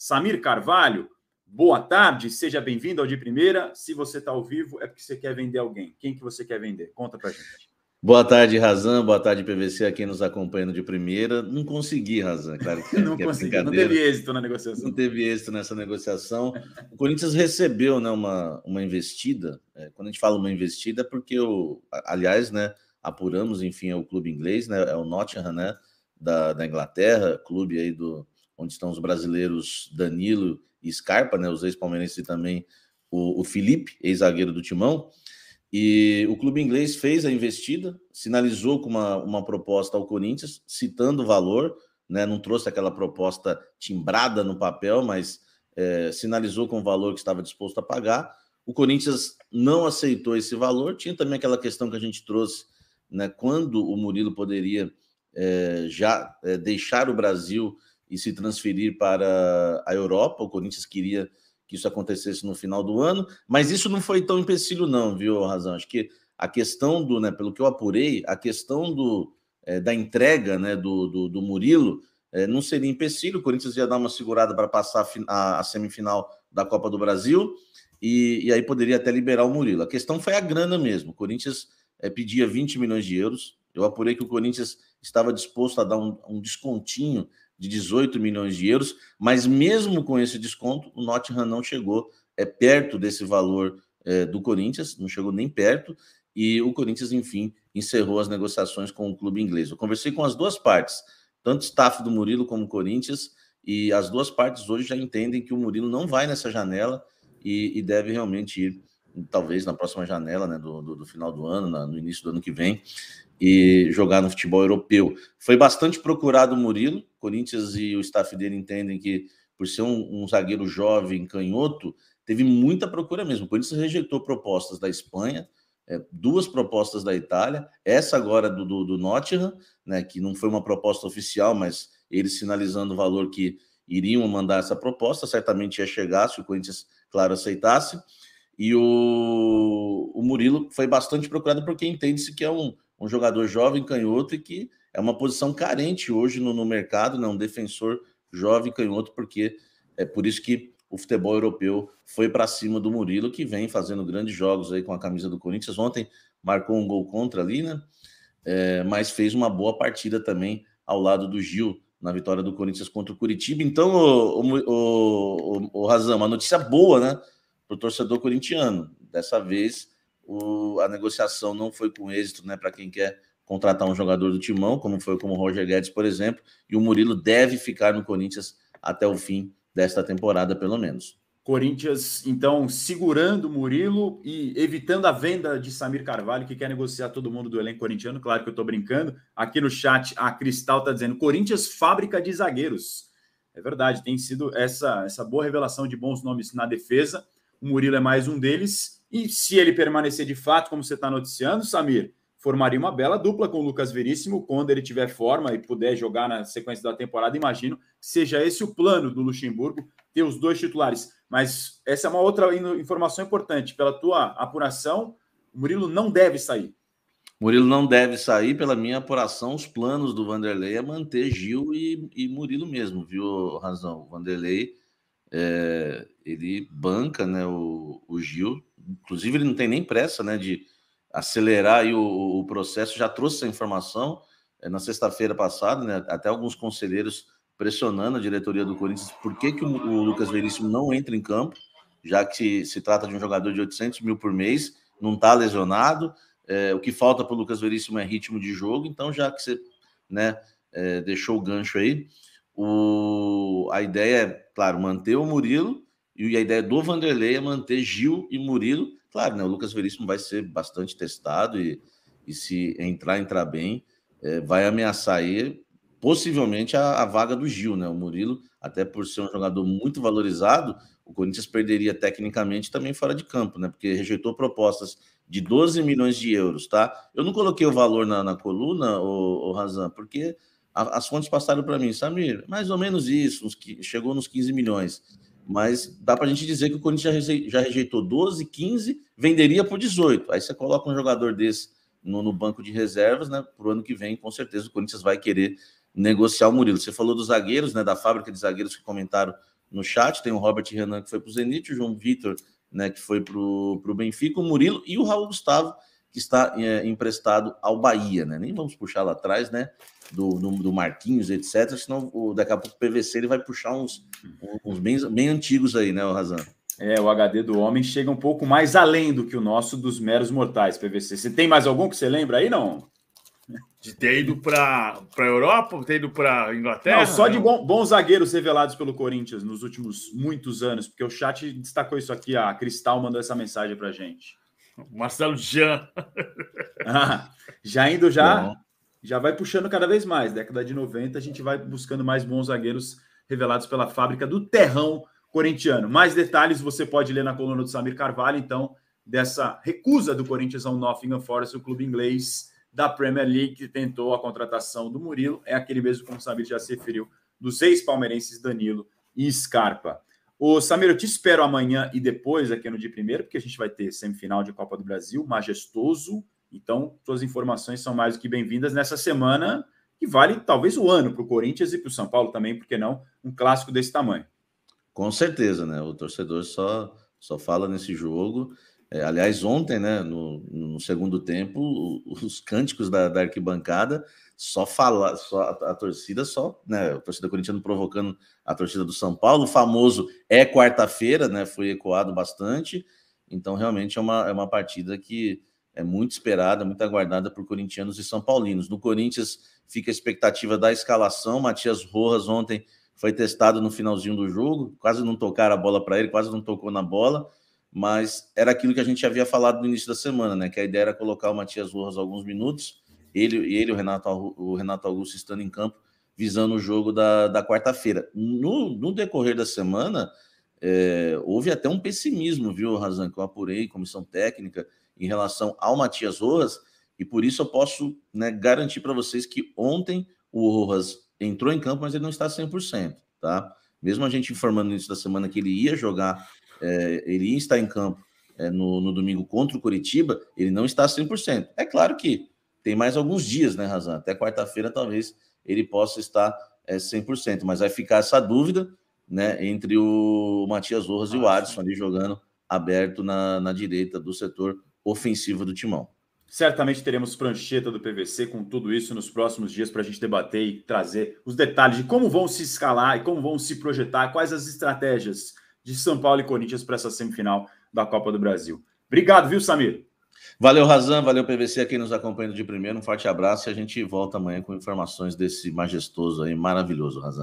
Samir Carvalho, boa tarde, seja bem-vindo ao De Primeira. Se você está ao vivo, é porque você quer vender alguém. Quem que você quer vender? Conta pra gente. Boa tarde, Razan. Boa tarde, PVC, a quem nos acompanha no De Primeira. Não consegui, Razan, claro que não consegui, não teve êxito na negociação. Não teve êxito nessa negociação. O Corinthians recebeu, né, uma investida. Quando a gente fala uma investida, é porque, aliás, né, apuramos, enfim, é o clube inglês, né, é o Nottingham, né, da Inglaterra, clube aí onde estão os brasileiros Danilo e Scarpa, né, os ex-palmeirenses e também o Felipe, ex-zagueiro do Timão. E o clube inglês fez a investida, sinalizou com uma proposta ao Corinthians, citando o valor, né? Não trouxe aquela proposta timbrada no papel, mas sinalizou com o valor que estava disposto a pagar. O Corinthians não aceitou esse valor. Tinha também aquela questão que a gente trouxe, né? Quando o Murilo poderia deixar o Brasil e se transferir para a Europa. O Corinthians queria que isso acontecesse no final do ano, mas isso não foi tão empecilho não, viu, Razão? Acho que a questão né, pelo que eu apurei, a questão da entrega, né, do Murilo não seria empecilho. O Corinthians ia dar uma segurada para passar a semifinal da Copa do Brasil e aí poderia até liberar o Murilo. A questão foi a grana mesmo. O Corinthians pedia 20 milhões de euros. Eu apurei que o Corinthians estava disposto a dar um descontinho de 18 milhões de euros, mas mesmo com esse desconto, o Nottingham não chegou perto desse valor do Corinthians, não chegou nem perto, e o Corinthians, enfim, encerrou as negociações com o clube inglês. Eu conversei com as duas partes, tanto o staff do Murilo como o Corinthians, e as duas partes hoje já entendem que o Murilo não vai nessa janela e deve realmente ir, talvez na próxima janela, né, do final do ano, no início do ano que vem, e jogar no futebol europeu. Foi bastante procurado o Murilo. O Corinthians e o staff dele entendem que, por ser um zagueiro jovem, canhoto, teve muita procura mesmo. O Corinthians rejeitou propostas da Espanha, 2 propostas da Itália, essa agora do Nottingham, né, que não foi uma proposta oficial, mas eles sinalizando o valor que iriam mandar essa proposta, certamente ia chegar se o Corinthians, claro, aceitasse. E o Murilo foi bastante procurado porque entende-se que é um jogador jovem, canhoto, e que é uma posição carente hoje no mercado, né? Um defensor jovem, canhoto, porque é por isso que o futebol europeu foi para cima do Murilo, que vem fazendo grandes jogos aí com a camisa do Corinthians. Ontem marcou um gol contra ali, né? Mas fez uma boa partida também ao lado do Gil, na vitória do Corinthians contra o Curitiba. Então, o Razão, uma notícia boa, né? Para o torcedor corintiano. Dessa vez, a negociação não foi com êxito, né, para quem quer contratar um jogador do Timão, como foi com o Roger Guedes, por exemplo, e o Murilo deve ficar no Corinthians até o fim desta temporada, pelo menos. Corinthians, então, segurando o Murilo e evitando a venda de Samir Carvalho, que quer negociar todo mundo do elenco corintiano. Claro que eu estou brincando. Aqui no chat, a Cristal está dizendo: Corinthians, fábrica de zagueiros. É verdade, tem sido essa boa revelação de bons nomes na defesa. O Murilo é mais um deles. E se ele permanecer de fato, como você está noticiando, Samir, formaria uma bela dupla com o Lucas Veríssimo quando ele tiver forma e puder jogar na sequência da temporada. Imagino que seja esse o plano do Luxemburgo, ter os 2 titulares. Mas essa é uma outra informação importante. Pela tua apuração, o Murilo não deve sair. Murilo não deve sair. Pela minha apuração, os planos do Vanderlei é manter Gil e Murilo mesmo, viu, Razão? O Vanderlei, ele banca, né, o Gil. Inclusive, ele não tem nem pressa, né, de acelerar aí o processo. Já trouxe essa informação na sexta-feira passada, né, até alguns conselheiros pressionando a diretoria do Corinthians por que o Lucas Veríssimo não entra em campo, já que se trata de um jogador de 800 mil por mês, não está lesionado. O que falta para o Lucas Veríssimo é ritmo de jogo. Então, já que você, né, deixou o gancho aí, a ideia é, claro, manter o Murilo, e a ideia do Vanderlei é manter Gil e Murilo. Claro, né, o Lucas Veríssimo vai ser bastante testado e se entrar bem, vai ameaçar aí possivelmente a vaga do Gil, né? O Murilo, até por ser um jogador muito valorizado, o Corinthians perderia tecnicamente também fora de campo, né? Porque rejeitou propostas de 12 milhões de euros, tá? Eu não coloquei o valor na coluna, o Razan, porque as fontes passaram para mim, Samir, mais ou menos isso, chegou nos 15 milhões. Mas dá para a gente dizer que o Corinthians já rejeitou 12, 15, venderia por 18. Aí você coloca um jogador desse no banco de reservas, né? Para o ano que vem, com certeza o Corinthians vai querer negociar o Murilo. Você falou dos zagueiros, né? Da fábrica de zagueiros que comentaram no chat. Tem o Robert Renan, que foi para o Zenit, o João Vitor, né, que foi para o Benfica, o Murilo e o Raul Gustavo, que está emprestado ao Bahia, né? Nem vamos puxar lá atrás, né? Do Marquinhos, etc. Senão daqui a pouco o PVC ele vai puxar uns bem antigos aí, né, o Razan? O HD do homem chega um pouco mais além do que o nosso dos meros mortais, PVC. Você tem mais algum que você lembra aí, não? De ter ido para a Europa, ter ido para Inglaterra? Não, só de bons zagueiros revelados pelo Corinthians nos últimos muitos anos, porque o chat destacou isso aqui, a Cristal mandou essa mensagem pra gente. Marcelo Jean. Já vai puxando cada vez mais. Década de 90, a gente vai buscando mais bons zagueiros revelados pela fábrica do terrão corintiano. Mais detalhes você pode ler na coluna do Samir Carvalho, então, dessa recusa do Corinthians ao Nottingham Forest, o clube inglês da Premier League, que tentou a contratação do Murilo. É aquele mesmo, como o Samir já se referiu, dos ex-palmeirenses Danilo e Scarpa. Ô, Samir, eu te espero amanhã e depois aqui no dia 1º, porque a gente vai ter semifinal de Copa do Brasil, majestoso. Então, suas informações são mais do que bem-vindas nessa semana, que vale talvez o ano para o Corinthians e para o São Paulo também, porque não? Um clássico desse tamanho. Com certeza, né? O torcedor só fala nesse jogo. Aliás, ontem, né, no segundo tempo, os cânticos da arquibancada a torcida né? A torcida corintiana provocando a torcida do São Paulo. O famoso quarta-feira, né? Foi ecoado bastante. Então, realmente é uma partida que é muito esperada, muito aguardada por corintianos e são paulinos. No Corinthians fica a expectativa da escalação. Matias Rojas ontem foi testado no finalzinho do jogo, quase não tocaram a bola para ele, quase não tocou na bola, mas era aquilo que a gente havia falado no início da semana, né? Que a ideia era colocar o Matias Rojas alguns minutos, o Renato Augusto estando em campo, visando o jogo da quarta-feira. No decorrer da semana, houve até um pessimismo, viu, Razan, que eu apurei, comissão técnica, em relação ao Matias Rojas, e por isso eu posso, né, garantir para vocês que ontem o Rojas entrou em campo, mas ele não está 100%, tá? Mesmo a gente informando no início da semana que ele ia jogar, ele ia estar em campo no domingo contra o Coritiba, ele não está 100%. É claro que tem mais alguns dias, né, Razan? Até quarta-feira talvez ele possa estar 100%, mas vai ficar essa dúvida, né, entre o Matias Rojas e o Adson ali jogando aberto na direita do setor ofensivo do Timão. Certamente teremos prancheta do PVC com tudo isso nos próximos dias para a gente debater e trazer os detalhes de como vão se escalar e como vão se projetar, quais as estratégias de São Paulo e Corinthians para essa semifinal da Copa do Brasil. Obrigado, viu, Samir? Valeu, Razan, valeu, PVC, a quem nos acompanha de primeiro. Um forte abraço e a gente volta amanhã com informações desse majestoso aí, maravilhoso, Razan.